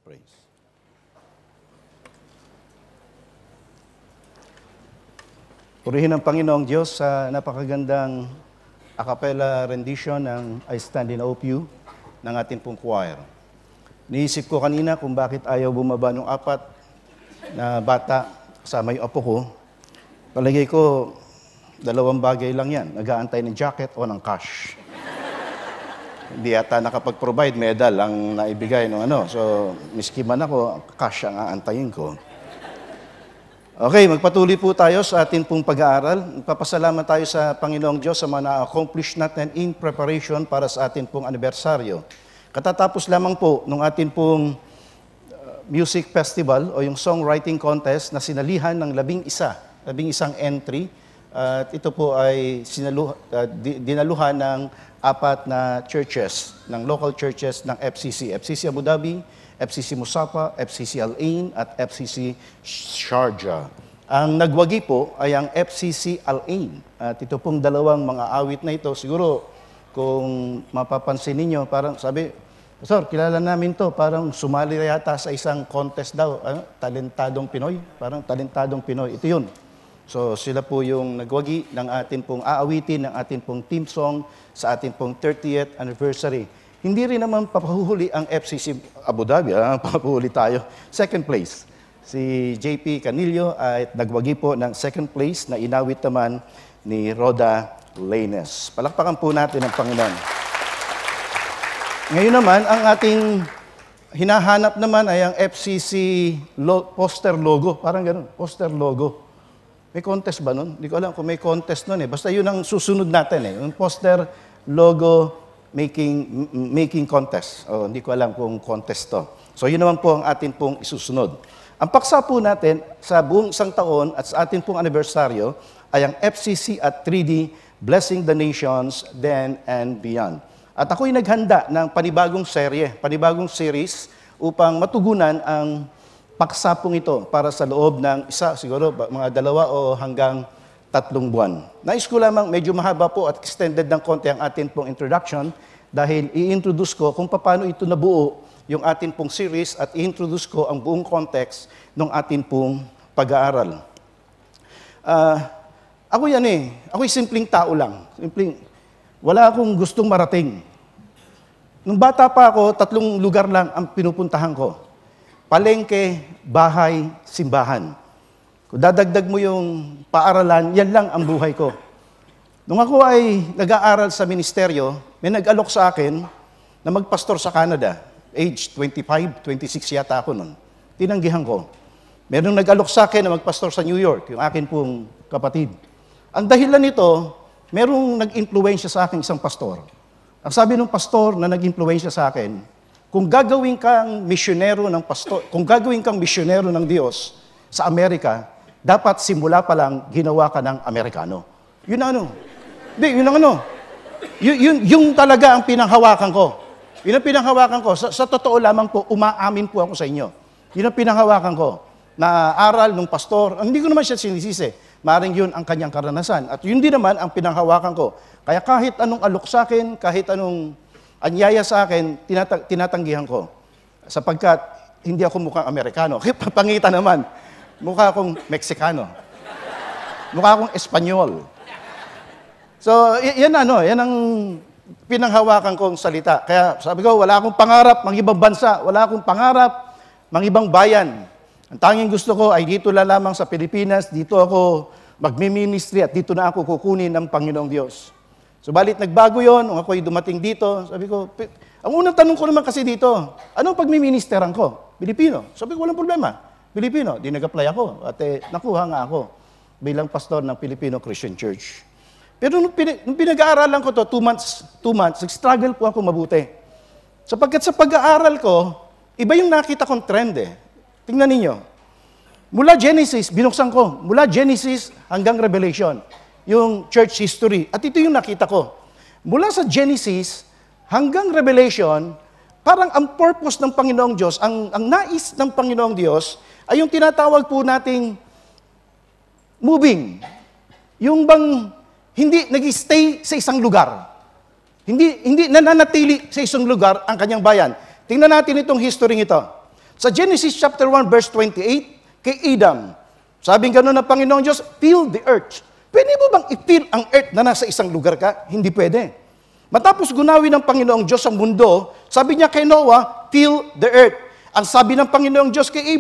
Praise. Purihin ang Panginoong Diyos sa napakagandang a cappella rendition ng I Stand in Awe of You ng ating pong choir. Niisip ko kanina kung bakit ayaw bumaba ng 4 na bata kasama yung apo ko. Palagay ko, 2 bagay lang yan. Nag-aantay ng jacket o ng cash. Hindi yata nakapag-provide medal ang naibigay ng ano. So, miski man ako, cash ang aantayin ko. Okay, magpatuloy po tayo sa ating pong pag-aaral. Magpapasalamat tayo sa Panginoong Diyos sa mga na-accomplish natin in preparation para sa ating pong anibersaryo. Katatapos lamang po nung ating pong music festival o yung songwriting contest na sinalihan ng 11 entry. At ito po ay dinaluhan ng 4 na churches, ng local churches ng FCC. FCC Abu Dhabi, FCC Musapa, FCC Al Ain, at FCC Sharjah. Ang nagwagi po ay ang FCC Al Ain. At ito pong dalawang mga awit na ito, siguro kung mapapansin ninyo, parang sabi, Pastor, kilala namin to, parang sumali yata sa isang contest daw, talentadong Pinoy, parang talentadong Pinoy. Ito yun. So sila po yung nagwagi ng atin pong aawitin, ng atin pong team song sa atin pong 30th anniversary. Hindi rin naman papahuhuli ang FCC Abu Dhabi, papahuhuli tayo. 2nd place. Si JP Canillo ay nagwagi po ng 2nd place na inawit naman ni Rhoda Laines. Palakpakan po natin ang Panginoon. Ngayon naman, ang ating hinahanap naman ay ang FCC poster logo. Parang ganun, poster logo. May contest ba nun? Hindi ko alam kung may contest nun eh. Basta yun ang susunod natin eh. Yung poster logo making contest. Hindi ko alam kung contest to. So yun naman po ang atin pong isusunod. Ang paksa po natin sa buong isang taon at sa atin pong anibersaryo ay ang FCC at 3D Blessing the Nations Then and Beyond. At ako'y naghanda ng panibagong series upang matugunan ang paksa pong ito para sa loob ng siguro mga 2 o hanggang 3 buwan. Nais ko lamang medyo mahaba po at extended ng konti ang atin pong introduction dahil i-introduce ko kung paano ito nabuo yung atin pong series at i-introduce ko ang buong context ng atin pong pag-aaral. Ako'y simpleng tao lang. Wala akong gustong marating. Nung bata pa ako, 3 lugar lang ang pinupuntahan ko. Palengke, bahay, simbahan. Kung dadagdag mo yung paaralan, yan lang ang buhay ko. Nung ako ay nag-aaral sa ministeryo, may nag-alok sa akin na magpastor sa Canada. Age 25, 26 yata ako nun. Tinanggihan ko. Merong nag-alok sa akin na magpastor sa New York, yung akin pong kapatid. Ang dahilan nito, merong nag-impluwensya sa akin isang pastor. Ang sabi ng pastor na nag-impluwensya sa akin, kung gagawin kang misyonero ng pastor, kung gagawin kang misyonero ng Diyos sa Amerika, dapat simula pa lang ginawa ka ng Amerikano. Yun ang ano. Hindi, yun ang ano. Yung talaga ang pinanghawakan ko. Yun ang pinanghawakan ko. Sa totoo lamang po, umaamin po ako sa inyo. Yun ang pinanghawakan ko. Na aral ng pastor, hindi ko naman siya sinisisi. Maring yun ang kanyang karanasan. At yun din naman ang pinanghawakan ko. Kaya kahit anong alok sa akin, kahit anong anyaya sa akin, tinatanggihan ko. Sapagkat hindi ako mukhang Amerikano. Pangitan naman. Mukha akong Meksikano. Mukha akong Espanyol. So, yan ang pinanghawakan kong salita. Kaya sabi ko, wala akong pangarap mang ibang bansa. Wala akong pangarap mang ibang bayan. Ang tanging gusto ko ay dito lamang sa Pilipinas, dito ako magmi-ministry at dito na ako kukunin ng Panginoong Diyos. Subalit nagbago yon nung ako'y dumating dito. Sabi ko, ang unang tanong ko naman kasi dito, anong pagmiministeran ko? Pilipino. Sabi ko, walang problema. Pilipino. Di nag-apply ako. At nakuha nga ako bilang pastor ng Filipino Christian Church. Pero nung pinag-aaralan ko to, 2 months, nag-struggle po ako mabuti. Sapagkat sa pag-aaral ko, iba yung nakita kong trend eh. Tingnan ninyo. Mula Genesis, binuksan ko. Mula Genesis hanggang Revelation. Yung church history. At ito yung nakita ko. Mula sa Genesis hanggang Revelation, parang ang purpose ng Panginoong Diyos, ang nais ng Panginoong Diyos, ay yung tinatawag po nating moving. Yung bang hindi nag-stay sa isang lugar. Hindi nananatili sa isang lugar ang kanyang bayan. Tingnan natin itong history ito. Sa Genesis chapter 1 verse 28, kay Adam, sabing gano'n ng Panginoong Diyos, fill the earth. Pwede mo bang i-fill ang earth na nasa isang lugar ka? Hindi pwede. Matapos gunawin ng Panginoong Diyos ang mundo, sabi niya kay Noah, fill the earth. Ang sabi ng Panginoong Diyos kay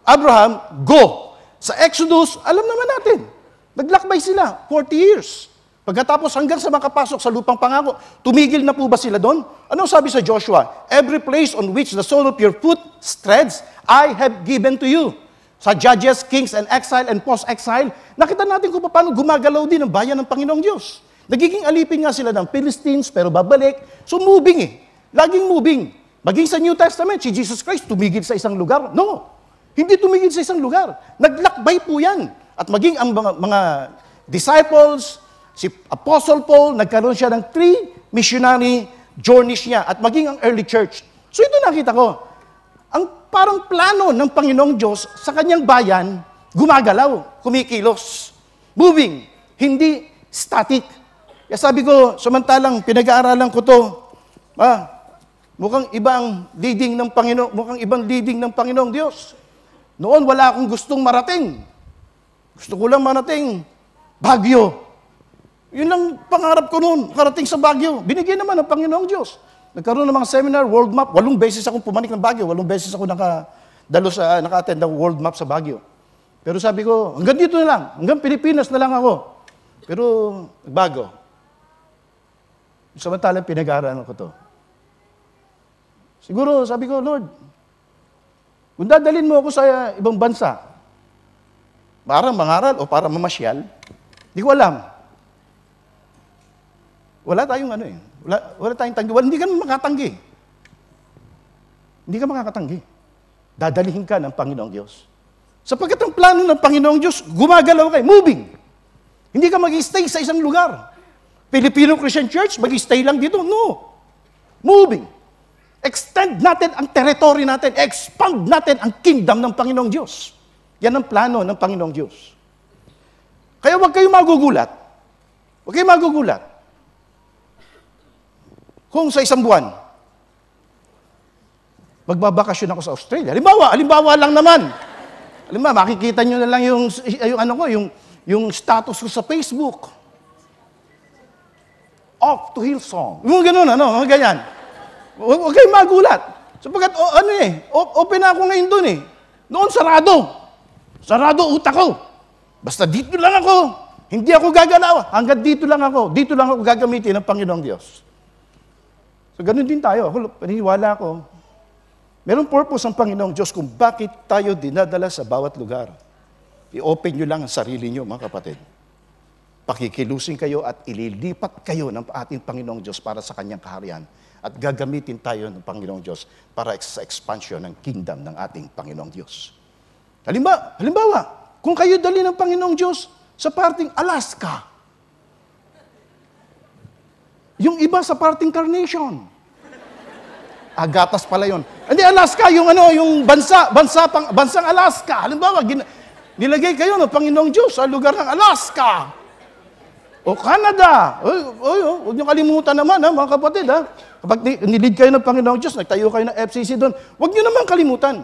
Abraham, go. Sa Exodus, alam naman natin, naglakbay sila, 40 years. Pagkatapos hanggang sa makapasok sa lupang pangako, tumigil na po ba sila doon? Anong sabi sa Joshua? Every place on which the sole of your foot treads, I have given to you. Sa Judges, Kings, and Exile, and Post-Exile, nakita natin kung paano gumagalaw din ang bayan ng Panginoong Diyos. Nagiging alipin nga sila ng Philistines, pero babalik. So moving eh. Laging moving. Maging sa New Testament, si Jesus Christ tumigil sa isang lugar. No. Hindi tumigil sa isang lugar. Naglakbay po yan. At maging ang mga disciples, si Apostle Paul, nagkaroon siya ng 3 missionary journeys niya. At maging ang early church. So ito nakita ko. Ang parang plano ng Panginoong Diyos sa kanyang bayan, gumagalaw, kumikilos, moving, hindi static. Kaya sabi ko, samantalang pinag-aaralan ko to, mukhang ibang leading ng Panginoon, mukhang ibang leading ng Panginoong Diyos. Noon, wala akong gustong marating. Gusto ko lang marating Baguio. Yun lang pangarap ko noon, karating sa Baguio. Binigyan naman ng Panginoong Diyos. Nagkaroon ng mga seminar, world map. 8 beses akong pumanik ng Baguio. 8 beses ako naka-attend ng world map sa Baguio. Pero sabi ko, hanggang dito na lang. Hanggang Pilipinas na lang ako. Pero bago. Samantalang pinag-aaralan ko to. Siguro, sabi ko, Lord, kung dadalhin mo ako sa ibang bansa, para mangaral o para mamasyal, hindi ko alam. Wala tayong wala tayong tanggi. Hindi ka makatanggi. Hindi ka makakatanggi. Dadalihin ka ng Panginoong Diyos. Sapagkat ang plano ng Panginoong Diyos, gumagalaw kayo, moving. Hindi ka mag-stay sa isang lugar. Filipino Christian Church, mag-stay lang dito. No. Moving. Extend natin ang territory natin. Expand natin ang kingdom ng Panginoong Diyos. Yan ang plano ng Panginoong Diyos. Kaya huwag kayong magugulat. Huwag kayong magugulat. Kung sa isang buwan, magbabakasyon ako sa Australia. Halimbawa lang naman. Halimbawa, makikita nyo na lang yung status ko sa Facebook. Off to Hillsong. Yung ganun, mga ganyan. Huwag kayong magulat. Sapagkat, open na ako ngayon doon eh. Noon, sarado. Sarado utak ko. Basta dito lang ako. Hindi ako gagalaw. Hanggang dito lang ako. Dito lang ako gagamitin ng Panginoong Diyos. So, ganun din tayo. Paniniwala ko. Merong purpose ang Panginoong Diyos kung bakit tayo dinadala sa bawat lugar. I-open nyo lang ang sarili nyo, mga kapatid. Pakikilusin kayo at ililipat kayo ng ating Panginoong Diyos para sa kanyang kaharian. At gagamitin tayo ng Panginoong Diyos para sa expansion ng kingdom ng ating Panginoong Diyos. Halimbawa, kung kayo dali ng Panginoong Diyos sa parting Alaska, yung iba sa parting Carnation, Agatas pala yun. Hindi, Alaska, yung bansang Alaska. Halimbawa, nilagay kayo ng Panginoong Diyos sa lugar ng Alaska. O Canada. Huwag niyo kalimutan naman, mga kapatid. Kapag nilid kayo ng Panginoong Diyos, nagtayo kayo ng FCC doon, huwag niyo naman kalimutan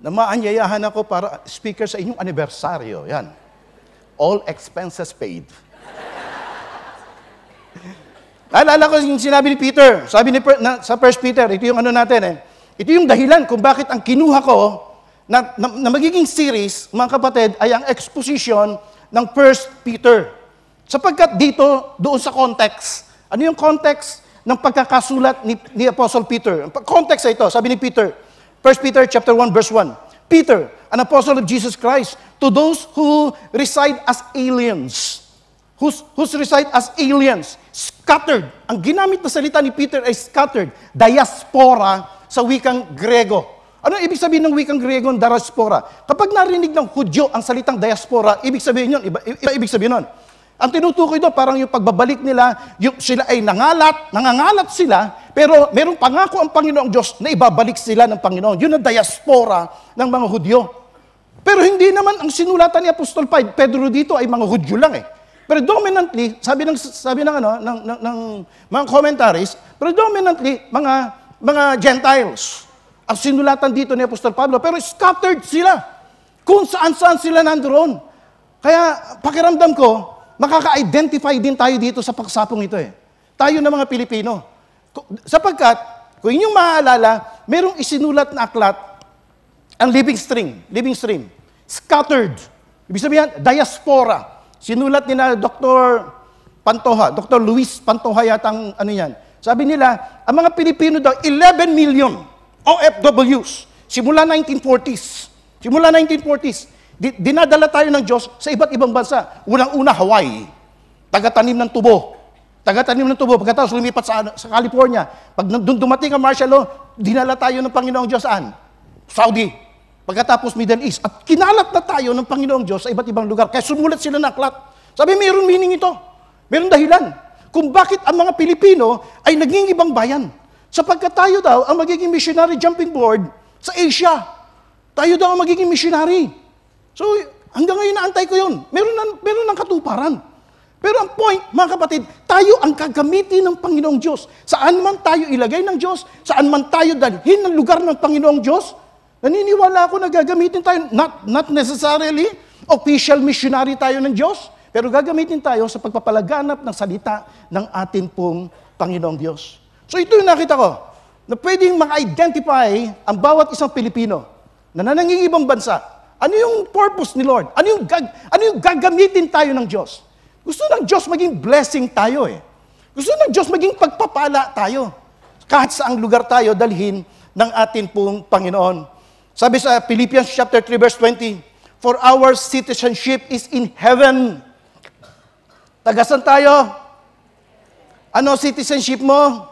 na maanyayahan ako para speaker sa inyong anibersaryo. Yan. All expenses paid. Naalala ko yung sinabi ni Peter. Sabi sa 1 Peter, ito yung natin. Ito yung dahilan kung bakit ang kinuha ko na magiging series, mga kapatid, ay ang exposition ng 1 Peter. Sapagkat dito, doon sa context, ano yung context ng pagkakasulat ni Apostle Peter? Ang context ay ito, sabi ni Peter, 1 Peter chapter 1, verse 1. Peter, an apostle of Jesus Christ, to those who reside as aliens. Whose reside as aliens, scattered. Ang ginamit na salita ni Peter ay scattered, diaspora sa wikang Grego. Ano ibig sabihin ng wikang Grego, diaspora? Kapag narinig ng Hudyo ang salitang diaspora, ibig sabihin yun, iba ibig sabihin nun. Ang tinutukoy doon, parang yung pagbabalik nila, sila ay nangangalat sila, pero merong pangako ang Panginoong Diyos na ibabalik sila ng Panginoon. Yun ang diaspora ng mga Hudyo. Pero hindi naman ang sinulatan ni Apostol Pedro dito ay mga Hudyo lang eh. Predominantly, sabi ng mga commentaries, predominantly mga Gentiles. ang sinulatan dito ni Apostol Pablo, pero scattered sila. Kung saan-saan sila nandoon. Kaya pakiramdam ko, makaka-identify din tayo dito sa pagsapong ito eh. Tayo na mga Pilipino. Sapagkat, kung inyong maaalala, merong isinulat na aklat, ang living stream, scattered. Ibig sabihin, diaspora. Sinulat ni na Dr. Pantoja, Dr. Luis Pantoja yatang ano yan. Sabi nila, ang mga Pilipino daw, 11 million OFWs, simula 1940s. Dinadala tayo ng Diyos sa iba't ibang bansa. Unang-una, Hawaii. Taga-tanim ng tubo. Pagkatapos lumipat sa California. Pag dumating ang martial law, dinala tayo ng Panginoong Diyos saan? Saudi. Pagkatapos Middle East. At kinalat na tayo ng Panginoong Diyos sa iba't ibang lugar. Kaya sumulat sila ng aklat. Sabi, mayroon meaning ito. Mayroon dahilan. Kung bakit ang mga Pilipino ay naging ibang bayan. Sapagkat tayo daw ang magiging missionary jumping board sa Asia. Tayo daw ang magiging missionary. So, hanggang ngayon naantay ko yun. Meron ng katuparan. Pero ang point, mga kapatid, tayo ang gagamitin ng Panginoong Diyos. Saan man tayo ilagay ng Diyos, saan man tayo dalhin ng lugar ng Panginoong Diyos, naniniwala ako na gagamitin tayo, not necessarily official missionary tayo ng Diyos, pero gagamitin tayo sa pagpapalaganap ng salita ng atin pong Panginoong Diyos. So ito yung nakita ko, na pwedeng maka-identify ang bawat isang Pilipino na nanangingibang bansa. Ano yung purpose ni Lord? Ano yung gagamitin tayo ng Diyos? Gusto ng Diyos maging blessing tayo eh. Gusto ng Diyos maging pagpapala tayo. Kahit saang lugar tayo dalhin ng atin pong Panginoon. Sabi sa Philippians chapter 3 verse 20, for our citizenship is in heaven. Tagasan tayo? Ano citizenship mo?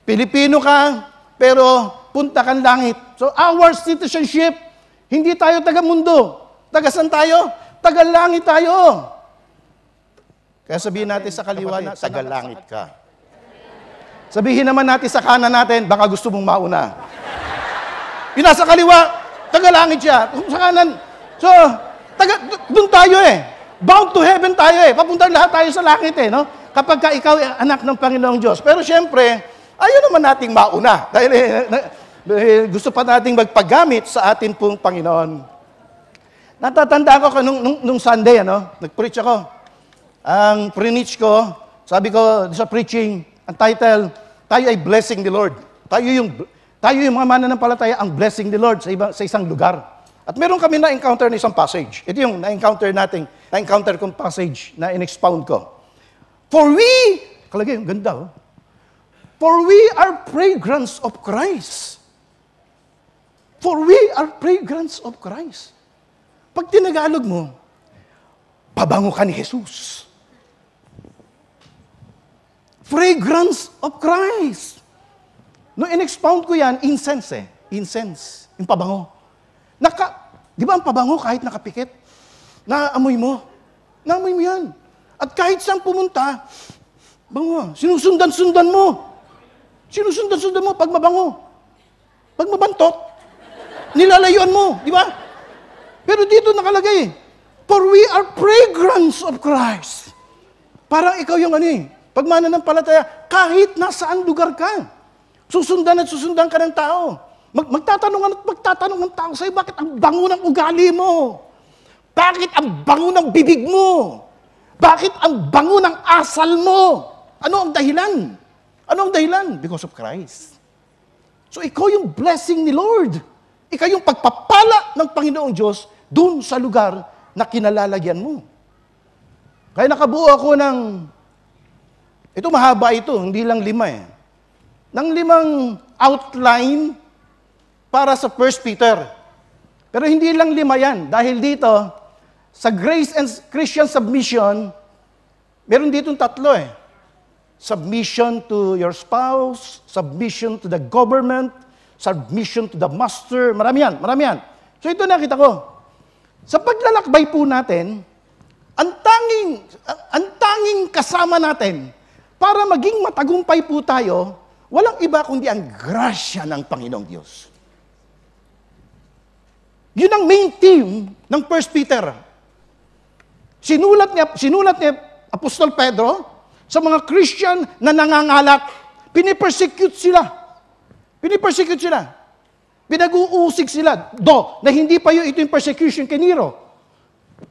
Pilipino ka, pero punta kang langit. So our citizenship, hindi tayo taga-mundo. Tagasan tayo? Taga-langit tayo. Kaya sabihin natin sa kaliwa na, taga-langit ka. Sabihin naman natin sa kanan natin, baka gusto mong mauna. Yung nasa kaliwa, taga-langit siya. Sa kanan. So, doon tayo eh. Bound to heaven tayo eh. Papunta lahat tayo sa langit eh. No? Kapag ka ikaw ay anak ng Panginoong Diyos. Pero siyempre, ayaw naman nating mauna. Dahil gusto pa nating magpagamit sa atin pong Panginoon. Natatanda ko nung Sunday, nag-preach ako. Ang preach ko, sabi ko sa preaching, ang title, tayo ay blessing the Lord. Tayo yung mga mananampalataya ang blessing the Lord sa isang lugar. At meron kami na-encounter na isang passage. Ito yung na-encounter kong passage na in-expound ko. For we, kalagay, ganda for we are fragrance of Christ. For we are fragrance of Christ. Pag tinagalog mo, pabango ka ni Jesus. Fragrance of Christ. Nung in-expound ko yan, incense eh. Incense. Yung pabango. Di ba ang pabango kahit nakapikit? Naamoy mo. Naamoy mo yan. At kahit saan pumunta, bango. Sinusundan-sundan mo. Sinusundan-sundan mo pag mabango. Pag mabantot, nilalayuan mo. Di ba? Pero dito nakalagay, for we are fragrance of Christ. Parang ikaw yung pag mananampalataya, kahit nasaan lugar ka, susundan at susundan ka ng tao. Magtatanong ang tao sa'yo, bakit ang bango ng ugali mo? Bakit ang bango ng bibig mo? Bakit ang bango ng asal mo? Ano ang dahilan? Ano ang dahilan? Because of Christ. So ikaw yung blessing ni Lord. Ikaw yung pagpapala ng Panginoong Diyos dun sa lugar na kinalalagyan mo. Kaya nakabuo ako ng, ito mahaba ito, hindi lang 5 eh. Ng 5 outline para sa 1 Peter. Pero hindi lang 5 yan. Dahil dito, sa Grace and Christian Submission, meron dito 3 eh. Submission to your spouse, submission to the government, submission to the master. Marami yan. So ito nakita ko. Sa paglalakbay po natin, ang tanging kasama natin para maging matagumpay po tayo, walang iba kundi ang grasya ng Panginoong Diyos. Yun ang main theme ng 1 Peter. Sinulat niya Apostol Pedro sa mga Christian na nangangalat. Pinipersecute sila. Pinag-uusig sila. Na hindi pa ito yung persecution kay Nero.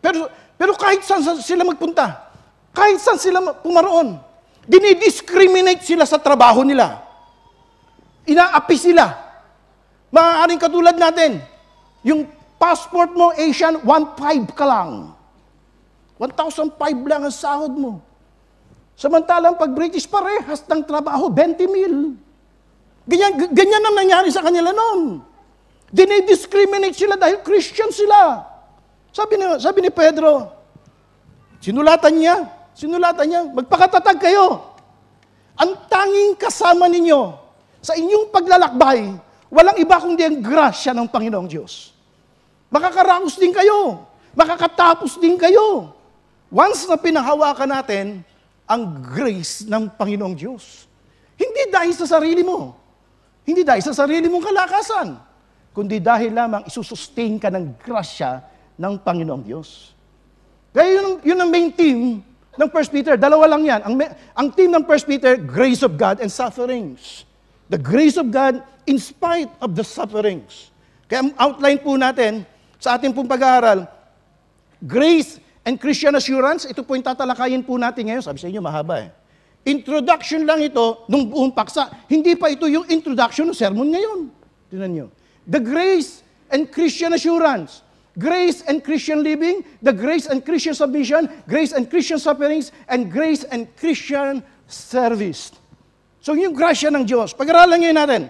Pero kahit saan sila magpunta, kahit saan sila pumaroon, dinidiscriminate sila sa trabaho nila. Inaapi sila. Maaaring katulad natin, yung passport mo, Asian, 1,500 ka lang. 1,500 lang ang sahod mo. Samantalang pag British, parehas ng trabaho, 20,000. Ganyan ang nangyari sa kanila noon. Dinidiscriminate sila dahil Christian sila. Sabi ni Pedro, sinulatan niya, magpakatatag kayo. Ang tanging kasama ninyo sa inyong paglalakbay, walang iba kundi ang grasya ng Panginoong Diyos. Makakaraos din kayo. Makakatapos din kayo. Once na pinahawakan natin ang grace ng Panginoong Diyos. Hindi dahil sa sarili mo. Hindi dahil sa sarili mong kalakasan. Kundi dahil lamang isusustain ka ng grasya ng Panginoong Diyos. Kaya yun ang main theme ng 1 Peter. Dalawa lang yan. Ang theme ng 1 Peter, grace of God and sufferings. The grace of God in spite of the sufferings. Kaya ang outline po natin sa ating pong pag-aaral, grace and Christian assurance, ito po yung tatalakayin po natin ngayon. Sabi sa inyo, mahaba eh. Introduction lang ito nung buong paksa. Hindi pa ito yung introduction ng sermon ngayon. Tingnan nyo. The grace and Christian assurance. Grace and Christian living, the grace and Christian submission, grace and Christian sufferings, and grace and Christian service. So yung grasya ng Diyos. Pag-aralan ngayon natin,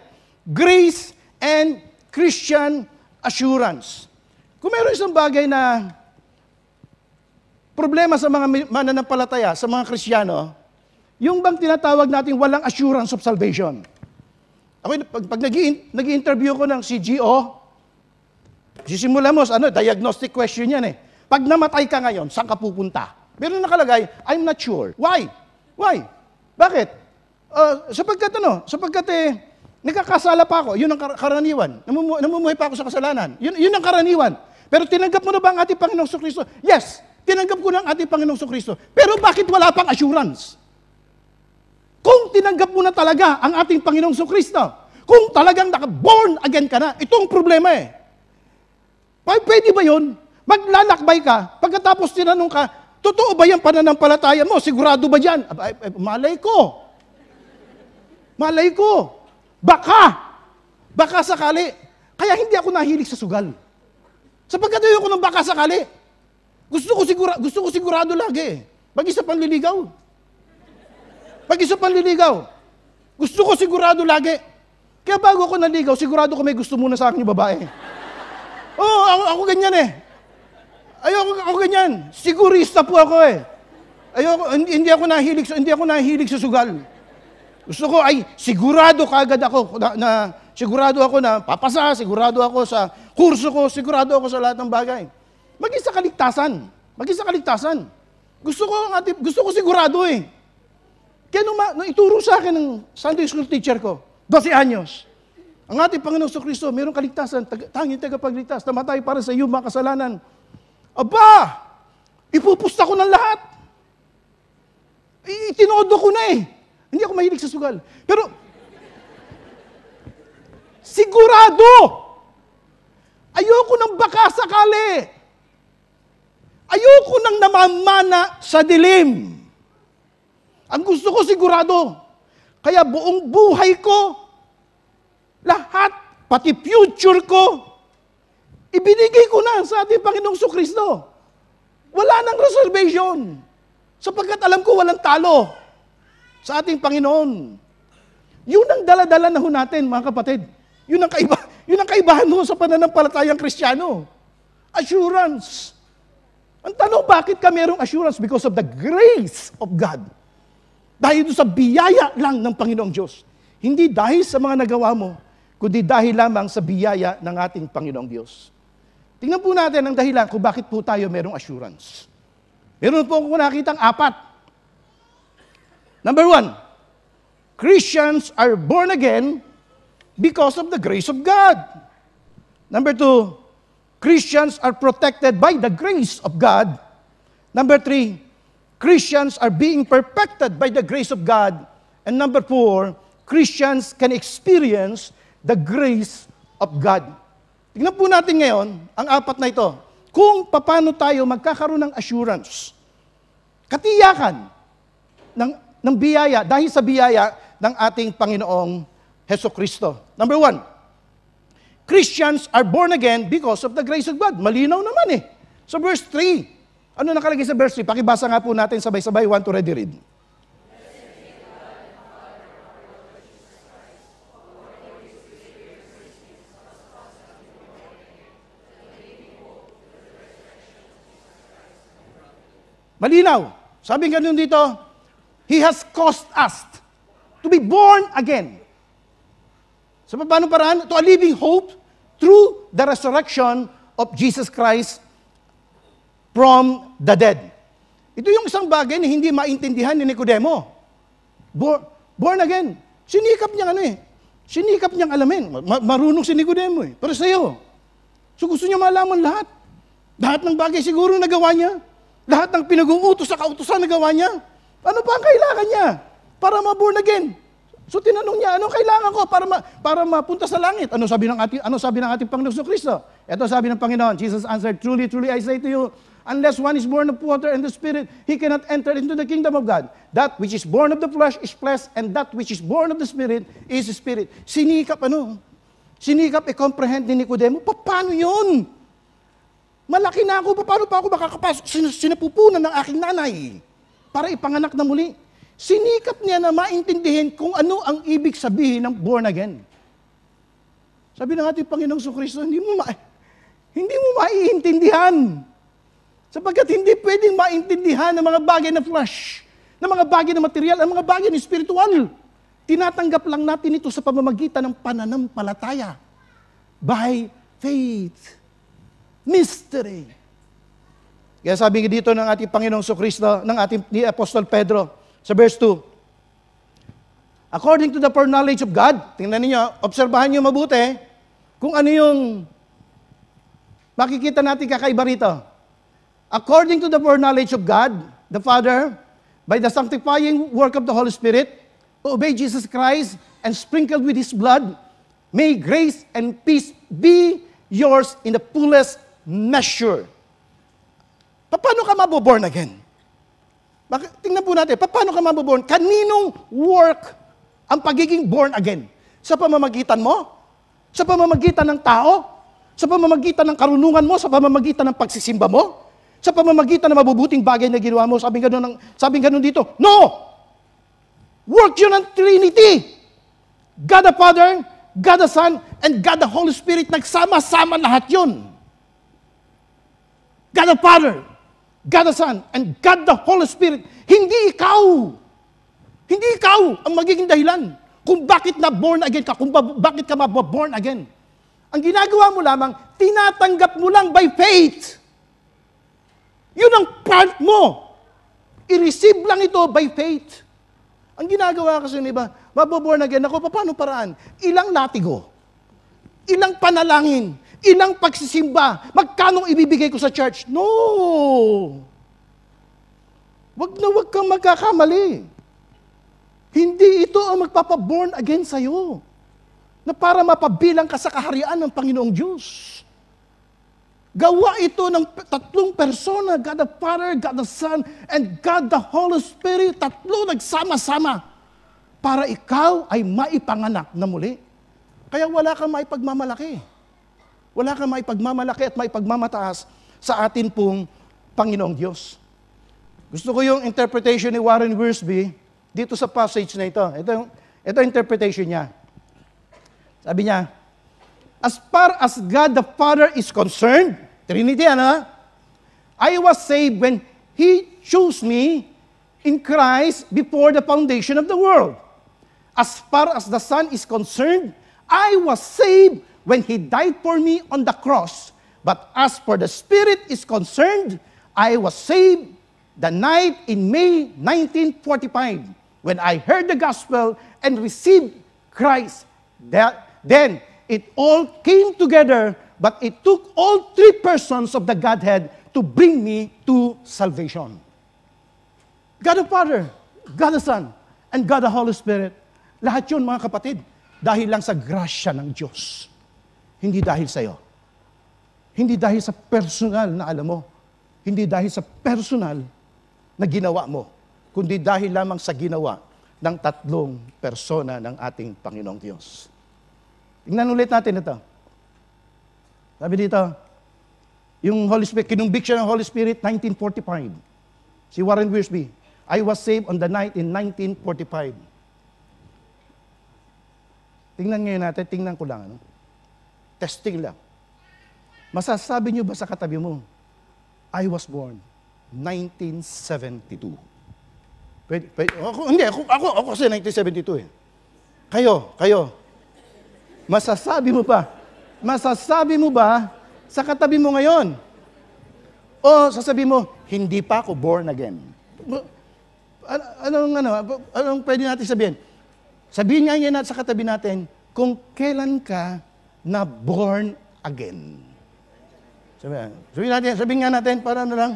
grace and Christian assurance. Kung meron isang bagay na problema sa mga mananampalataya, sa mga Kristiyano, yung bang tinatawag natin walang assurance of salvation. Ako, pag nag-i-interview ko ng CGO, sisimula mo, diagnostic question yan eh. Pag namatay ka ngayon, saan ka pupunta? Pero nakalagay, I'm not sure. Why? Bakit? Sapagkat nagkakasala pa ako, yun ang karaniwan. Namumuhay pa ako sa kasalanan. Yun ang karaniwan. Pero tinanggap mo na ba ang ating Panginoong Kristo? Yes, tinanggap ko na ang ating Panginoong Kristo. Pero bakit wala pang assurance? Kung tinanggap mo na talaga ang ating Panginoong Kristo, kung talagang naka-born again ka na, itong problema eh. Pwede ba yun? Maglalakbay ka, pagkatapos tinanong ka, totoo ba yung pananampalataya mo? Sigurado ba dyan? Malay ko. Baka sakali. Kaya hindi ako nahilig sa sugal. Sapagkat ayoko ng baka sakali. Gusto ko sigurado lagi. Mag-isa panliligaw. Gusto ko sigurado lagi. Kaya bago ako naligaw, sigurado ko may gusto muna sa akin yung babae. Ako ganyan eh. Ako ganyan. Sigurista po ako eh. Hindi ako nahilig sa sugal. Gusto ko ay sigurado kaagad ako sigurado ako na papasa, sigurado ako sa kurso ko, sigurado ako sa lahat ng bagay. Mag-isa kaligtasan. Gusto ko sigurado eh. Kaya nung ituro sa akin ng Sunday school teacher ko, 12 anyos, ang ating Panginoong Kristo, mayroong kaligtasan, tanging tagapagligtas, namatay para sa iyong mga kasalanan. Aba! Ipupusta ko ng lahat. Itinodo ko na eh. Hindi ako mahilig sa sugal. Pero, sigurado! Ayoko ng baka sakali. Ayoko nang namamana sa dilim. Ang gusto ko sigurado. Kaya buong buhay ko, lahat, pati future ko, ibinigay ko na sa ating Panginoong Kristo. Wala nang reservation. Sapagkat alam ko walang talo sa ating Panginoon. Yun ang dala-dala na ho natin, mga kapatid. Yun ang kaibahan ho sa pananampalatayang Kristiyano. Assurance. Ang tanong, bakit ka mayroong assurance? Because of the grace of God. Dahil doon sa biyaya lang ng Panginoong Diyos. Hindi dahil sa mga nagawa mo, kundi dahil lamang sa biyaya ng ating Panginoong Diyos. Tingnan po natin ang dahilan kung bakit po tayo mayroong assurance. Meron po akong nakitang 4. Number 1, Christians are born again because of the grace of God. Number 2, Christians are protected by the grace of God. Number 3, Christians are being perfected by the grace of God. And number 4, Christians can experience the grace of God. Tingnan po natin ngayon ang apat na ito. Kung paano tayo magkakaroon ng assurance, katiyakan ng biyaya, dahil sa biyaya ng ating Panginoong Hesukristo. Number 1, Christians are born again because of the grace of God. Malinaw naman eh. So verse 3, ano nakalagay sa verse 3? Pakibasa nga po natin sabay-sabay, 1 to ready read. Malinaw. Sabi nga nun dito, He has caused us to be born again. Sa paano paraan? To a living hope through the resurrection of Jesus Christ from the dead. Ito yung isang bagay na hindi maintindihan ni Nicodemo. Born again. Sinikap niyang sinikap niyang alamin. Marunong si Nicodemo eh. Pero sa'yo, so gusto niya malaman lahat. Lahat ng bagay siguro nagawa niya. Lahat ng pinag-uutos sa kautusan nagawa niya. Ano pa ang kailangan niya para ma-born again? So tinanong niya, anong kailangan ko para mapunta sa langit? Ano sabi ng ating Panginoon Kristo? Ito sabi ng Panginoon, Jesus answered, truly, truly, I say to you, unless one is born of water and the Spirit, he cannot enter into the kingdom of God. That which is born of the flesh is flesh, and that which is born of the Spirit is Spirit. Sinikap i-comprehend ni Nicodemo, paano yun? Malaki na ako, paano pa ako makakapasok sinapupunan ng aking nanay para ipanganak na muli? Sinikap niya na maintindihin kung ano ang ibig sabihin ng born again. Sabi ng ating Panginoong Kristo, hindi mo maiintindihan. Sapagkat hindi pwedeng maintindihan ng mga bagay na flesh, ng mga bagay na material, ang mga bagay na spiritual. Tinatanggap lang natin ito sa pamamagitan ng pananampalataya. By faith. Mystery. Kaya sabi dito ng ating Panginoong Kristo, ni Apostol Pedro, sa verse 2, according to the foreknowledge of God, tingnan niyo, obserbahan niyo mabuti, kung ano yung makikita natin kakaiba rito. According to the foreknowledge of God, the Father, by the sanctifying work of the Holy Spirit, to obey Jesus Christ and sprinkled with His blood, may grace and peace be yours in the fullest measure. Paano ka maboborn again? Tingnan po natin, paano ka maboborn? Kaninong work ang pagiging born again? Sa pamamagitan mo? Sa pamamagitan ng tao? Sa pamamagitan ng karunungan mo? Sa pamamagitan ng pagsisimba mo? Sa pamamagitan ng mabubuting bagay na ginawa mo? Sabi ganun dito, no! Work yun ng Trinity. God the Father, God the Son, and God the Holy Spirit, nagsama-sama lahat yun. God the Father, God the Son, and God the Holy Spirit. Hindi ikaw ang magiging dahilan kung bakit na born again ka, kung bakit ka maborn again. Ang ginagawa mo lamang, tinatanggap mo lang by faith. Yun ang part mo. I-receive lang ito by faith. Ang ginagawa kasi ng iba, maboborn again ako, paano paraan? Ilang latigo, ilang panalangin, ilang pagsisimba, magkano ibibigay ko sa church? No! Wag kang magkakamali. Hindi ito ang magpapaborn again sa'yo na para mapabilang ka sa kaharian ng Panginoong Diyos. Gawa ito ng tatlong persona, God the Father, God the Son, and God the Holy Spirit. Tatlo nagsama-sama para ikaw ay maipanganak na muli. Kaya wala kang maipagmamalaki. Wala kang maipagmamalaki at maipagmamataas sa atin pong Panginoong Diyos. Gusto ko yung interpretation ni Warren Wiersbe dito sa passage na ito. Ito interpretation niya. Sabi niya, as far as God the Father is concerned, Trinity, I was saved when He chose me in Christ before the foundation of the world. As far as the Son is concerned, I was saved when He died for me on the cross. But as for the Spirit is concerned, I was saved the night in May 1945 when I heard the gospel and received Christ. Then it all came together, but it took all three persons of the Godhead to bring me to salvation. God the Father, God the Son, and God the Holy Spirit. Lahat yun, mga kapatid, dahil lang sa grasya ng Diyos. Hindi dahil sa'yo. Hindi dahil sa personal na alam mo. Hindi dahil sa personal na ginawa mo. Kundi dahil lamang sa ginawa ng tatlong persona ng ating Panginoong Diyos. Tingnan ulit natin ito. Sabi dito, yung Holy Spirit, kinumbik siya ng Holy Spirit 1945. Si Warren Wiersbe, I was saved on the night in 1945. Tingnan ngayon natin, tingnan ko lang. Ano? Testing lang. Masasabi niyo ba sa katabi mo, I was born 1972. Ako kasi 1972 eh. Kayo. Masasabi mo ba sa katabi mo ngayon? O sasabihin mo, hindi pa ako born again. Anong pwede natin sabihin? Sabihin nga yan sa katabi natin, kung kailan ka na born again. Sabihin nga natin, para na lang,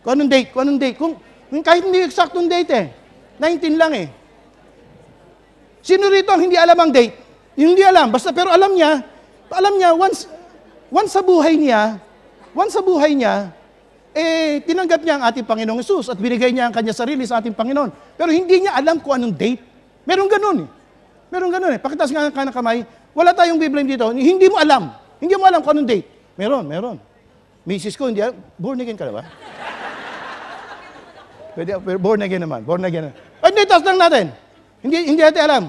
kung anong date. Kung kahit hindi eksaktong date eh. 19 lang eh. Sino rito ang hindi alam ang date? Hindi alam, basta pero alam niya, once sa buhay niya, tinanggap niya ang ating Panginoong Hesus at binigay niya ang kanya sarili sa ating Panginoon. Pero hindi niya alam kung anong date. Meron ganun eh. Pakitaas nga ng kamay, wala tayong Biblia dito, hindi mo alam kung anong date. Meron. Misis ko, hindi, born again ka na ba? Pwede, born again naman. Hindi, taas lang natin. Hindi natin alam.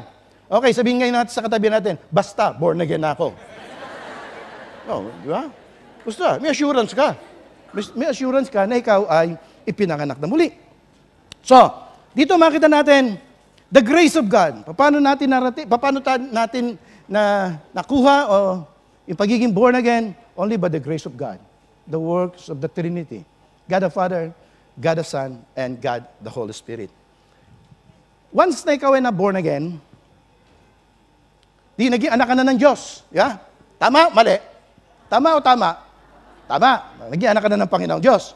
Okay, sabihin ngayon natin sa katabi natin, basta, born again na ako. Di ba? Basta, may assurance ka. May assurance ka na ikaw ay ipinanganak na muli. So, dito makita natin, the grace of God. Paano natin nakuha o yung pagiging born again? Only by the grace of God. The works of the Trinity. God the Father, God the Son, and God the Holy Spirit. Once na ikaw ay na born again, di naging anak ka na ng Diyos. Yeah? Tama? Mali? Tama o tama? Tama. Naging anak ka na ng Panginoong Diyos.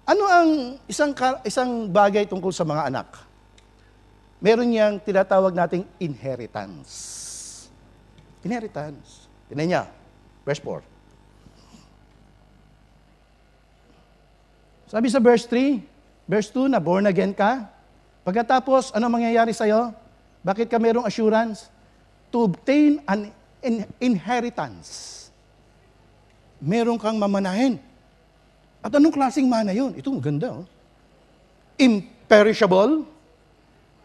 Ano ang isang bagay tungkol sa mga anak? Meron niyang tinatawag nating inheritance. Inheritance. Tingnan niya. Verse 4. Sabi sa verse 3, verse 2, na born again ka. Pagkatapos, ano mangyayari sa'yo? Bakit ka mayroong assurance? To obtain an inheritance. Meron kang mamanahin. At anong klaseng mana yun? Ito, ganda. Oh. Imperishable,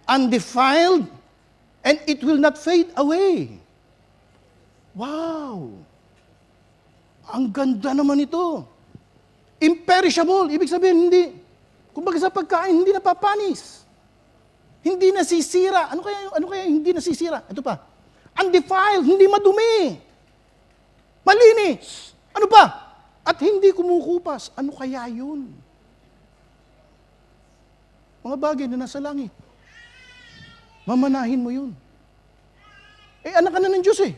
undefiled, and it will not fade away. Wow! Ang ganda naman ito. Imperishable, ibig sabihin hindi. Kumbaga sa pagkain, hindi napapanis. Hindi nasisira. Ano kaya hindi nasisira? Ito pa. Undefiled, hindi madumi. Malinis. Ano pa? At hindi kumukupas. Ano kaya yun? Mga bagay na nasa langit. Mamanahin mo yun. Anak ka na ng Diyos eh.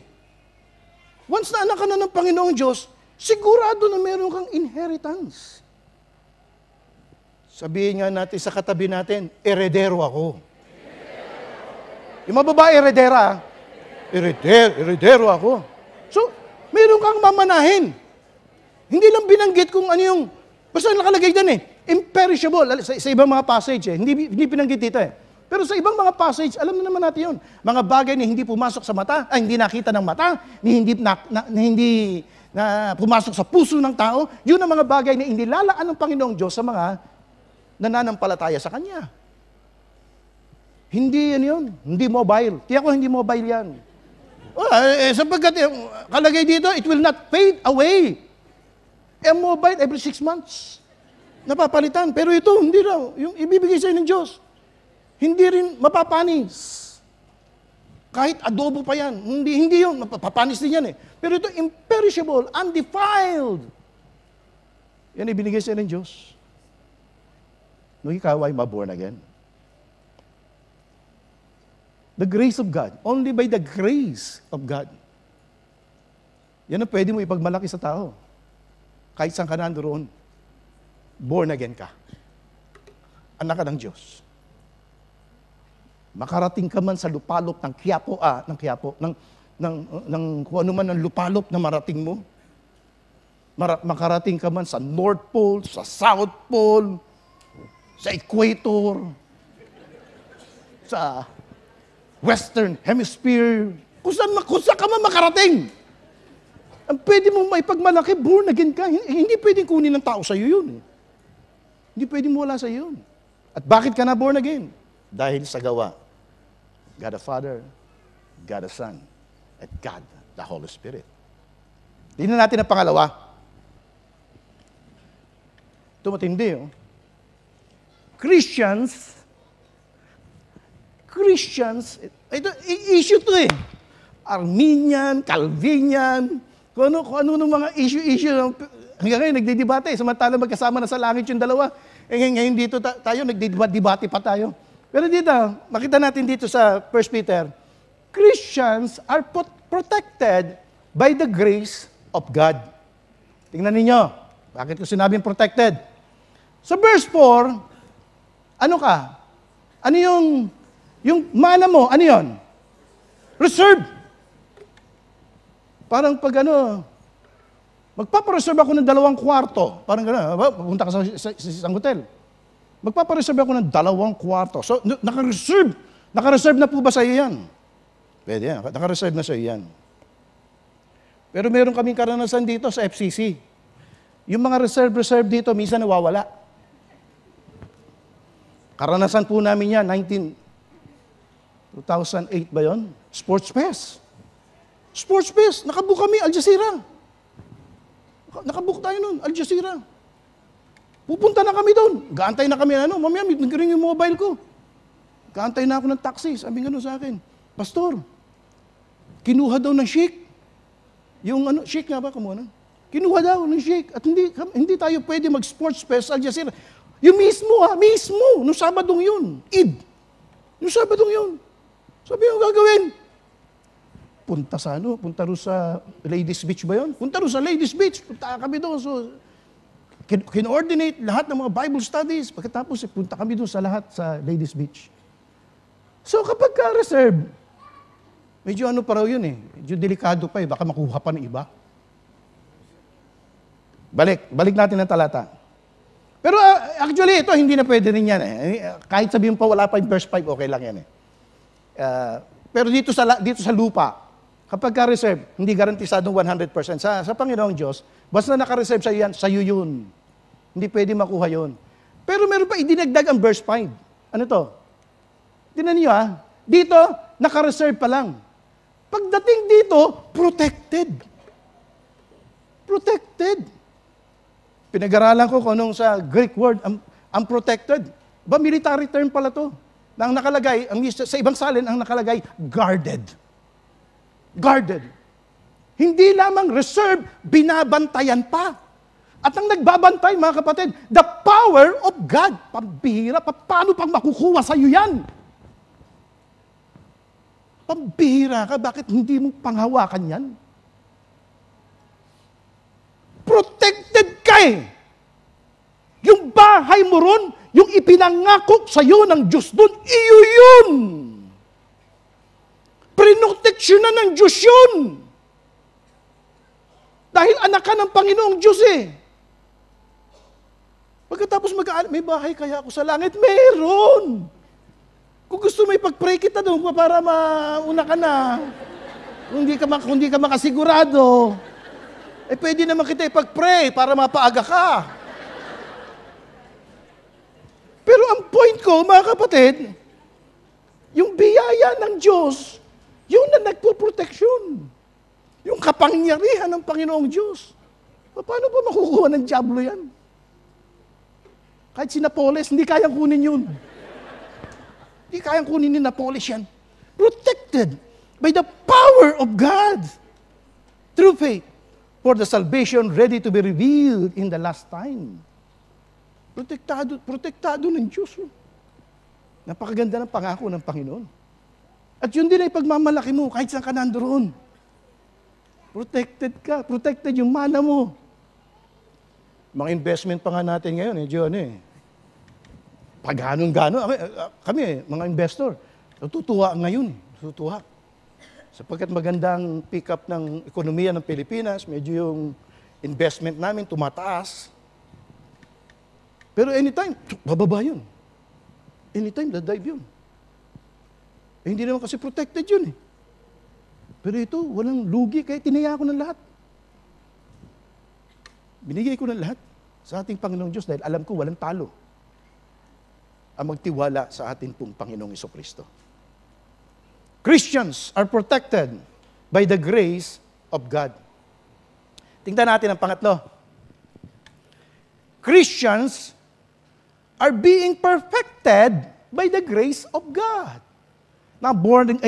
Once na anak ka na ng Panginoong Diyos, sigurado na meron kang inheritance. Sabihin nga natin sa katabi natin, eredero ako. Yung mga babae, eredera. Eredero ako. So, meron kang mamanahin. Hindi lang binanggit kung ano yung, basta nakalagay dyan eh, imperishable. Sa ibang mga passage eh, hindi binanggit dito eh. Pero sa ibang mga passage, alam na naman natin yun. Mga bagay na hindi pumasok sa mata, hindi nakita ng mata, hindi pumasok sa puso ng tao, yun ang mga bagay na inilalaan ng Panginoong Diyos sa mga nananampalataya sa Kanya. Hindi yan yun. Hindi mobile. Tiyak ko hindi mobile yan. Sapagkat kalagay dito, it will not fade away. Mobile every 6 months. Napapalitan. Pero ito, hindi raw. Yung ibibigay sa'yo ng Diyos. Hindi rin mapapanis. Kahit adobo pa yan. Hindi yun. Mapapanis din yan eh. Pero ito, imperishable, undefiled. Yan ibinigay sa'yo ng Diyos. Nung ikaw ay maborn again. The grace of God. Only by the grace of God. Yan ang pwede mo ipagmalaki sa tao. Kahit saan ka nandoon, born again ka. Anak ka ng Diyos. Makarating ka man sa lupalop ng ng kung ano man ang lupalop na marating mo. Makarating ka man sa North Pole, sa South Pole, sa Equator, sa Western Hemisphere, kung saan ka man makarating. Ang pwede mong maipagmalaki, born again ka. Hindi pwedeng kunin ng tao sa iyo yun. Hindi pwedeng mawala sa iyo yun. At bakit ka na born again? Dahil sa gawa. God the Father, God the Son, at God the Holy Spirit. Tingnan natin ang pangalawa. Ito matindi, oh. Christians, ito, issue to eh. Arminian, Calvinian, kung ano ng mga issue. Hanggang ngayon, nagdidebate. Samantala magkasama na sa langit yung dalawa. Ngayon dito tayo, nagdidebate pa tayo. Pero dito, makita natin dito sa 1 Peter, Christians are protected by the grace of God. Tingnan ninyo, bakit ko sinabing protected? Sa verse 4, ano ka? Ano yung mana mo, ano yun? Reserve. Parang pag magpapareserve ako ng 2 kwarto. Parang gano'n, pupunta ka sa isang hotel. Magpapareserve ako ng 2 kwarto. So, naka-reserve. Naka-reserve na po ba sa iyo yan? Pwede yan. Naka-reserve na sa iyo yan. Pero meron kaming karanasan dito sa FCC. Yung mga reserve dito, minsan nawawala. Karanasan po namin yan, 2008 ba yun? Sports Fest. Nakabook kami, Al Jazeera. Nakabook tayo nun, Al Jazeera. Pupunta na kami doon. Gaantay na kami, mamaya, nag-ring yung mobile ko. Gaantay na ako ng taxi. Sabi nga sa akin, Pastor, kinuha daw ng sheik. Yung sheik nga ba, kumuha na? Kinuha daw ng sheik. At hindi tayo pwede mag-sports fest Al Jazeera. Yung mismo, nung Sabadong yun. Eid. Yung Sabadong yun. Sabi yung gagawin. Punta ro sa Ladies Beach ba yun? Punta ro sa Ladies Beach. Punta kami doon. So, kinoordinate lahat ng mga Bible studies. Pagkatapos, punta kami doon sa lahat sa Ladies Beach. So, kapag ka-reserve, medyo pa raw yun eh. Medyo delikado pa eh. Baka makuha pa ng iba. Balik natin ang talata. Pero actually, ito hindi na pwede rin yan eh. Kahit sabihin pa wala pa yung verse 5, okay lang yan eh. Pero dito sa lupa, kapag ka-reserve, hindi garantisadong 100%. Sa Panginoong Diyos, basta naka-reserve sa iyo yun. Hindi pwede makuha yun. Pero meron pa idinagdag ang verse 5. Ano to? Tingnan niyo dito, naka-reserve pa lang. Pagdating dito, protected. Pinag-aralan ko kung anong sa Greek word, ang protected. Military term pala to. Na ang nakalagay, sa ibang salin, ang nakalagay, guarded. Guarded. Hindi lamang reserve, binabantayan pa. At ang nagbabantay, mga kapatid, the power of God. Pambihira, paano pang makukuha sa iyo yan? Pambihira ka, bakit hindi mo panghawakan yan? Protected ka eh. Yung bahay mo ron, yung ipinangako sa iyo ng Diyos doon, iyo yun. Prinoteksyon na ng Diyos yun. Dahil anak ka ng Panginoong Diyos eh. Pagkatapos may bahay kaya ako sa langit, meron. Kung gusto mo ipag-pray kita doon para mauna ka na. Kung hindi ka makasigurado, pwede naman kita ipag-pray para mapaaga ka. Pero ang point ko, mga kapatid, yung biyaya ng Diyos, yun na nagpo-proteksyon. Yung kapangyarihan ng Panginoong Diyos. Paano ba makukuha ng dyablo yan? Kahit si Napoles, hindi kayang kunin yun. Hindi kayang kunin ni Napoles yan. Protected by the power of God. Through faith. For the salvation ready to be revealed in the last time. Protektado ng Diyos. Napakaganda ng pangako ng Panginoon. At yun din ay pagmamalaki mo kahit saan ka nandoon. Protected ka. Protected yung mana mo. Mga investment pa nga natin ngayon, pag ganun-gano, kami, mga investor, natutuwa ngayon. Natutuwa. Sapagkat magandang pick-up ng ekonomiya ng Pilipinas, medyo yung investment namin tumataas. Pero anytime, bababa yun. Anytime, dadive yun. Hindi naman kasi protected yun eh. Pero ito, walang lugi, kaya tinaya ko ng lahat. Binigay ko ng lahat sa ating Panginoong Diyos dahil alam ko walang talo ang magtiwala sa ating pong Panginoong Jesucristo. Christians are protected by the grace of God. Tingnan natin ang pangatlo. Christians are being perfected by the grace of God. Na-born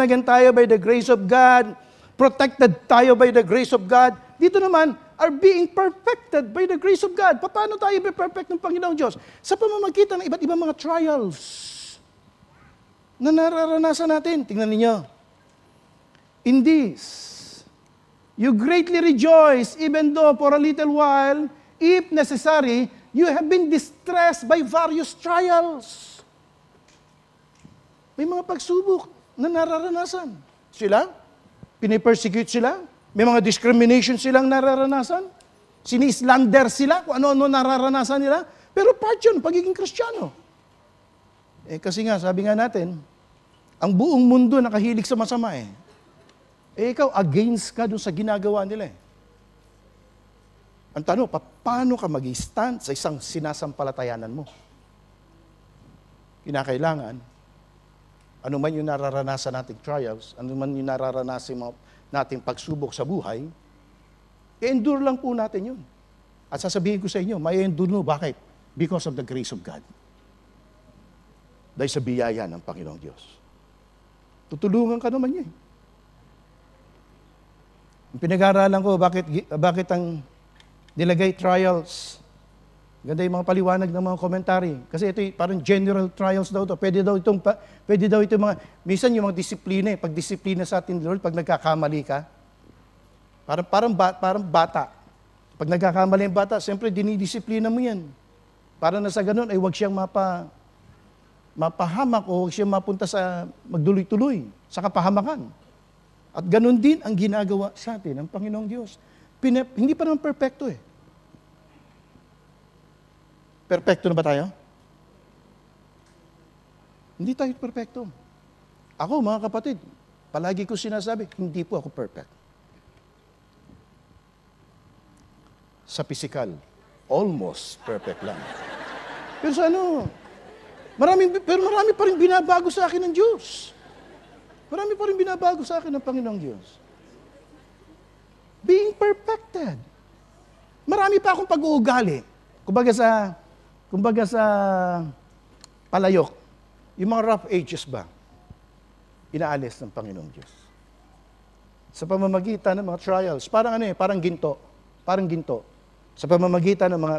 again tayo by the grace of God. Protected tayo by the grace of God. Dito naman, are being perfected by the grace of God. Paano tayo be-perfect ng Panginoong Diyos? Sa pamamagitan ng iba't ibang mga trials na nararanasan natin. Tingnan ninyo. In this, you greatly rejoice, even though for a little while, if necessary, you have been distressed by various trials. May mga pagsubok na nararanasan. Sila, pinipersecute sila, may mga discrimination silang nararanasan, sinislander sila, kung ano-ano nararanasan nila, pero part yun, pagiging Kristiyano. Kasi nga, sabi nga natin, ang buong mundo nakahilig sa masama eh. Ikaw, against ka dun sa ginagawa nila eh. Ang tanong, paano ka mag-stand sa isang sinasampalatayanan mo? Kinakailangan, ano man yung nararanasan nating trials, ano man yung nararanasan nating pagsubok sa buhay, i-endure lang po natin yun. At sasabihin ko sa inyo, may endure mo. Bakit? Because of the grace of God. Dahil sa biyaya ng Panginoong Diyos. Tutulungan ka naman niya. Yung pinag-aaralan ko, bakit ang nilagay trials? Ganda yung mga paliwanag ng mga komentary. Kasi ito parang general trials daw to. Pwede daw itong mga, minsan yung mga disiplina pag disiplina sa atin, Lord, pag nagkakamali ka, parang bata. Pag nagkakamali ang bata, siyempre dinidisiplina mo yan. Para na sa ganun, ay huwag siyang mapahamak o huwag siyang mapunta sa magduloy-tuloy sa kapahamakan. At ganun din ang ginagawa sa atin ng Panginoong Diyos. Hindi pa naman perfecto eh. Perfecto na ba tayo? Hindi tayo perfecto. Ako, mga kapatid, palagi ko sinasabi, hindi po ako perfect. Sa physical, almost perfect lang. Pero sa marami pa rin binabago sa akin ng Diyos. Marami pa rin binabago sa akin ng Panginoong Diyos. Being perfected. Marami pa akong pag-uugali. Kumbaga sa palayok, yung mga rough edges ba, inaalis ng Panginoong Diyos. Sa pamamagitan ng mga trials, parang ginto. Parang ginto. Sa pamamagitan ng mga,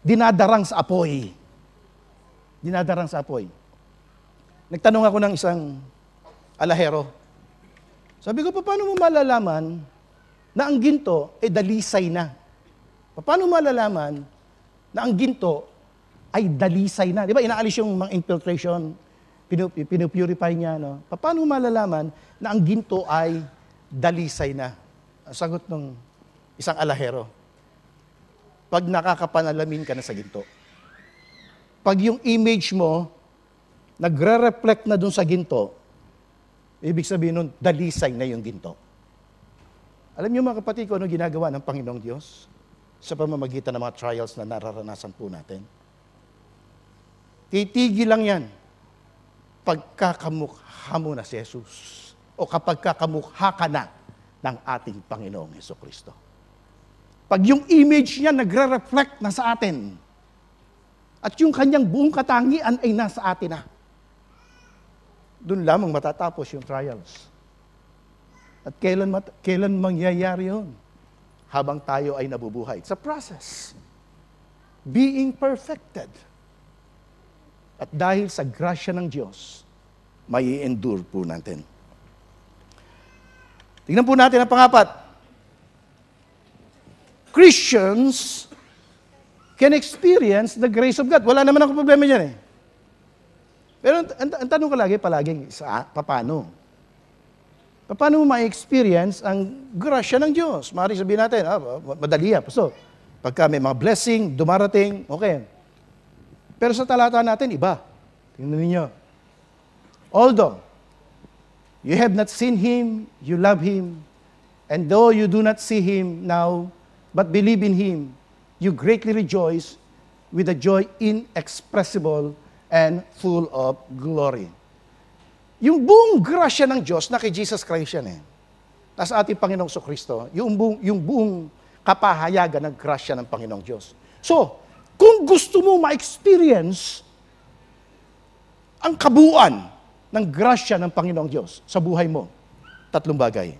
dinadarang sa apoy. Dinadarang sa apoy. Nagtanong ako ng isang alahero. Sabi ko, paano mo malalaman na ang ginto ay dalisay na? Paano malalaman na ang ginto ay dalisay na? Di ba, inaalis yung mga infiltration, pinupurify niya, no? Paano malalaman na ang ginto ay dalisay na? Ang sagot ng isang alahero, pag nakakapanalamin ka na sa ginto. Pag yung image mo, nagre-reflect na dun sa ginto, ibig sabihin nun, dalisay na yung ginto. Alam niyo mga kapatid ko, ano ginagawa ng Panginoong Diyos sa pamamagitan ng mga trials na nararanasan po natin? Titigil lang yan pagkakamukha mo na si Jesus o kapag kakamukha ka na ng ating Panginoong Jesucristo. Pag yung image niya nagre-reflect na sa atin at yung kanyang buong katangian ay nasa atin na, doon lamang matatapos yung trials. At kailan mangyayari yun? Habang tayo ay nabubuhay. It's a process. Being perfected. At dahil sa grasya ng Diyos, may endure po natin. Tingnan po natin ang pangapat. Christians can experience the grace of God. Wala naman akong problema dyan eh. Pero ang tanong ko palaging, paano? Paano mo ma-experience ang grasya ng Diyos? Maaari sabihin natin, madali yan, Pastor. Pagka may mga blessing, dumarating, okay. Pero sa talata natin, iba. Tingnan ninyo. Although, you have not seen Him, you love Him, and though you do not see Him now, but believe in Him, you greatly rejoice with a joy inexpressible and full of glory. Yung buong grasya ng Diyos na kay Jesus Christ yan eh. Nasa ating Panginoong Kristo, yung buong kapahayagan ng grasya ng Panginoong Diyos. So, kung gusto mo ma-experience ang kabuuan ng grasya ng Panginoong Diyos sa buhay mo, 3 bagay.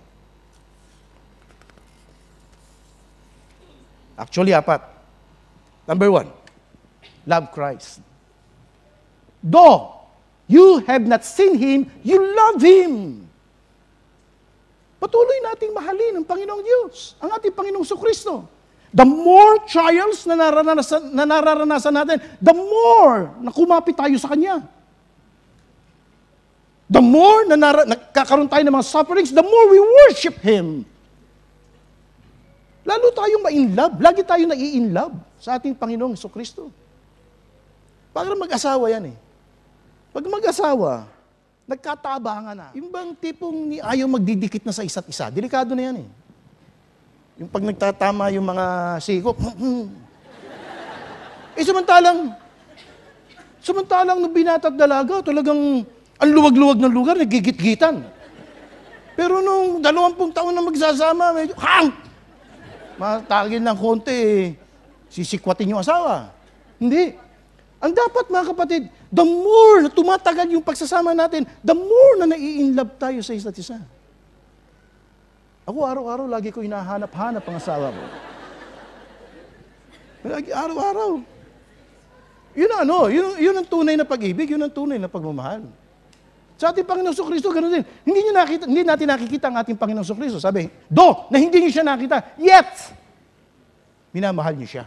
Actually, 4. Number 1, love Christ. Though you have not seen Him, you love Him. Patuloy nating mahalin ang Panginoong Diyos, ang ating Panginoong Kristo. The more trials na nararanasan natin, the more na kumapit tayo sa Kanya. The more na nagkakaroon tayo ng mga sufferings, the more we worship Him. Lalo tayong ma-in love, lagi tayo na-i-in love sa ating Panginoong Kristo. Para mag-asawa yan eh. Pag mag-asawa, nagkatabangan na. Yung bang tipong ayaw magdidikit na sa isa't isa, delikado na yan eh. Yung pag nagtatama yung mga sikop, samantalang nung binata at dalaga, talagang ang luwag-luwag ng lugar, nagigit-gitan. Pero nung 20 taon na magsasama, medyo, matagin ng konti, sisikwatin yung asawa. Hindi. Ang dapat mga kapatid, the more na tumatagal yung pagsasama natin, the more na nai-inlove tayo sa isa't isa. Ako araw-araw, lagi ko hinahanap-hanap ang asawa ko. Lagi, araw-araw. Yun ang tunay na pag-ibig, yun ang tunay na pagmamahal. Sa ating Panginoong Kristo, ganoon din. Hindi natin nakikita ang ating Panginoong Kristo. Sabi, na hindi niyo siya nakita, yet, minamahal niyo siya.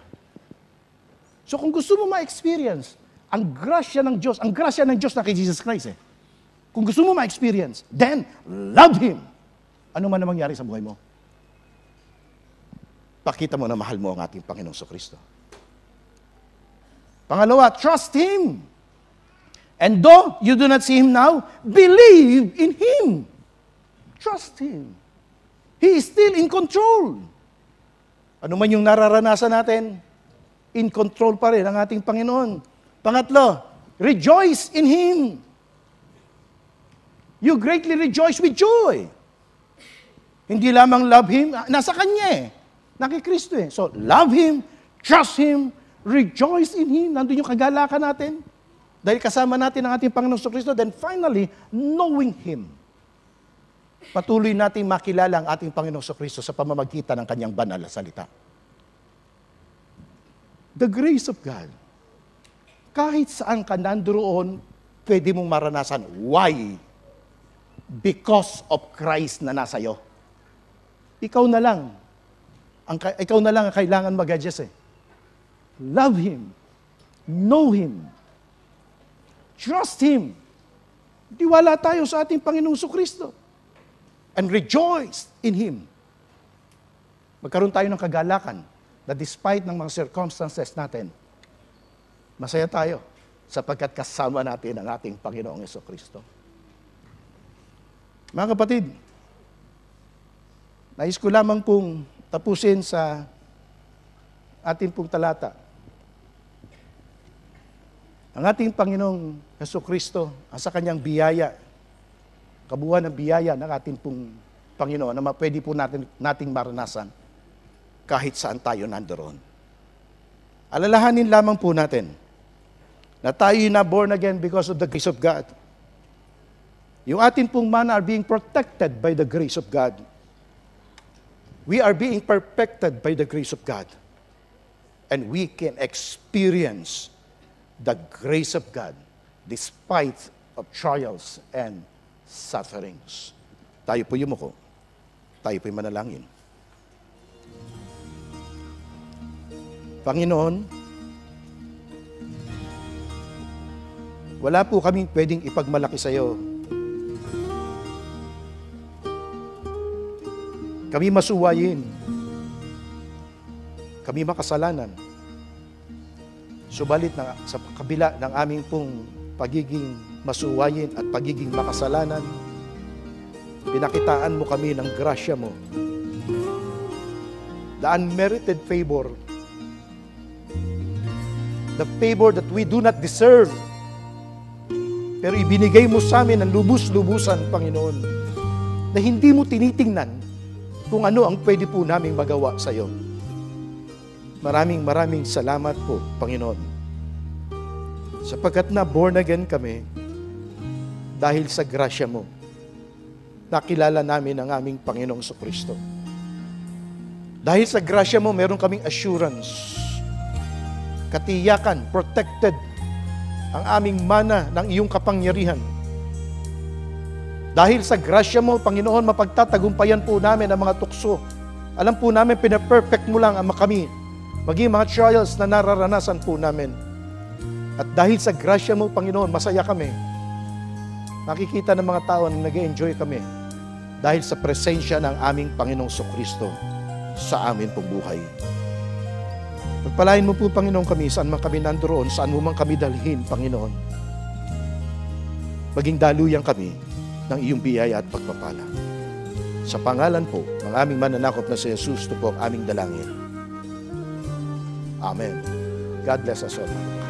So kung gusto mo ma-experience ang grasya ng Diyos na kay Jesus Christ kung gusto mo ma-experience, then love Him. Ano man na mangyari sa buhay mo. Pakita mo na mahal mo ang ating Panginoong Kristo. Pangalawa, trust Him. And though you do not see Him now, believe in Him. Trust Him. He is still in control. Ano man yung nararanasan natin, in control pa rin ang ating Panginoon. Pangatlo, rejoice in Him. You greatly rejoice with joy. Hindi lamang love Him, nasa Kanya naki Kristo So, love Him, trust Him, rejoice in Him. Nandun yung kagalakan natin. Dahil kasama natin ang ating Panginoong Kristo. Then finally, knowing Him. Patuloy nating makilala ang ating Panginoong Kristo sa pamamagitan ng Kanyang banal na salita. The grace of God. Kahit saan ka nandoon, pwede mong maranasan. Why? Because of Christ na nasa iyo. Ikaw na lang ang kailangan mag-adjust Love Him. Know Him. Trust Him. Tiwala tayo sa ating Panginoong Kristo. And rejoice in Him. Magkaroon tayo ng kagalakan na despite ng mga circumstances natin, masaya tayo sapagkat kasama natin ang ating Panginoong Kristo. Mga kapatid, nais ko lamang pong tapusin sa ating pong talata. Ang ating Panginoong Kristo, sa Kanyang biyaya, kabuuan ng biyaya ng ating pong Panginoon na pwede po nating maranasan kahit saan tayo nandoon. Alalahanin lamang po natin na tayo na born again because of the grace of God. Yung ating pong mana are being protected by the grace of God. We are being perfected by the grace of God. And we can experience the grace of God despite of trials and sufferings. Tayo po yumuko. Tayo po'y manalangin. Panginoon, wala po kaming pwedeng ipagmalaki sa iyo. Kami masuwayin. Kami makasalanan. Subalit sa kabila ng aming pong pagiging masuwayin at pagiging makasalanan, pinakitaan mo kami ng grasya mo. The unmerited favor. The favor that we do not deserve. Pero ibinigay mo sa amin ng lubos-lubusan, Panginoon, na hindi mo tinitingnan kung ano ang pwede po naming magawa sa iyo. Maraming salamat po, Panginoon. Sapagkat na born again kami dahil sa grasya mo. Nakilala namin ang aming Panginoong Kristo. Dahil sa grasya mo, meron kaming assurance, katiyakan, protected ang aming mana ng iyong kapangyarihan. Dahil sa grasya mo, Panginoon, mapagtatagumpayan po namin ang mga tukso. Alam po namin, pinaperfect mo lang ang kami, maging mga trials na nararanasan po namin. At dahil sa grasya mo, Panginoon, masaya kami. Makikita ng mga tao na nag-enjoy kami dahil sa presensya ng aming Panginoong Kristo sa amin pong buhay. Pagpalain mo po, Panginoon, kami saan man kami nandoon, saan mo man kami dalhin, Panginoon. Maging daluyan kami ng iyong biyaya at pagpapala. Sa pangalan po ng aming mananakop na si Jesus, ito po ang aming dalangin. Amen. God bless us all.